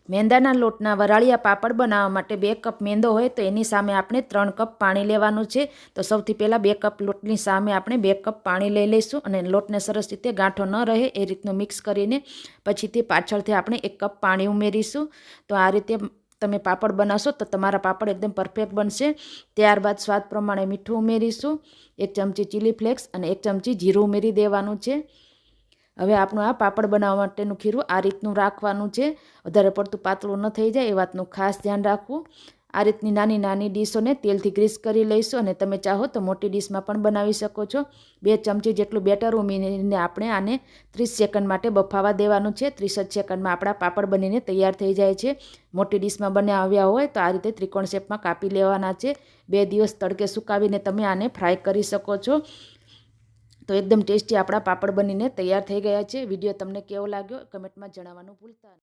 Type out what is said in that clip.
મેંદાના લોટના વરાળિયા પાપડ બનાવવા માટે 2 કપ મેંદો હોય તો એની સામે આપણે 3 કપ પાણી લેવાનું છે. તો સૌથી પહેલાં 2 કપ લોટની સામે આપણે 2 કપ પાણી લઈ લઈશું અને લોટને સરસ રીતે ગાંઠો ન રહે એ રીતનું મિક્સ કરીને પછીથી પાછળથી આપણે 1 કપ પાણી ઉમેરીશું. તો આ રીતે તમે પાપડ બનાવશો તો તમારા પાપડ એકદમ પરફેક્ટ બનશે. ત્યારબાદ સ્વાદ પ્રમાણે મીઠું ઉમેરીશું, 1 ચમચી ચીલી ફ્લેક્સ અને 1 ચમચી જીરું ઉમેરી દેવાનું છે. હવે આપણું આ પાપડ બનાવવા માટેનું ખીરું આ રીતનું રાખવાનું છે. વધારે પડતું પાતળું ન થઈ જાય એ વાતનું ખાસ ધ્યાન રાખવું. આ રીતની નાની નાની ડીશોને તેલથી ગ્રીસ કરી લઈશું અને તમે ચાહો તો મોટી ડીશમાં પણ બનાવી શકો છો. 2 ચમચી જેટલું બેટર ઉમેરીને આપણે આને 30 સેકન્ડ માટે બફાવા દેવાનું છે. 30 જ સેકન્ડમાં આપણા પાપડ બનીને તૈયાર થઈ જાય છે. મોટી ડીશમાં બનાવ્યા હોય તો આ રીતે ત્રિકોણ શેપમાં કાપી લેવાના છે. 2 દિવસ તડકે સુકાવીને તમે આને ફ્રાય કરી શકો છો. તો એકદમ ટેસ્ટી આપણા પાપડ બનીને તૈયાર થઈ ગયા છે. વિડીયો તમને કેવો લાગ્યો કમેન્ટમાં જણાવવાનું ભૂલતા નહીં.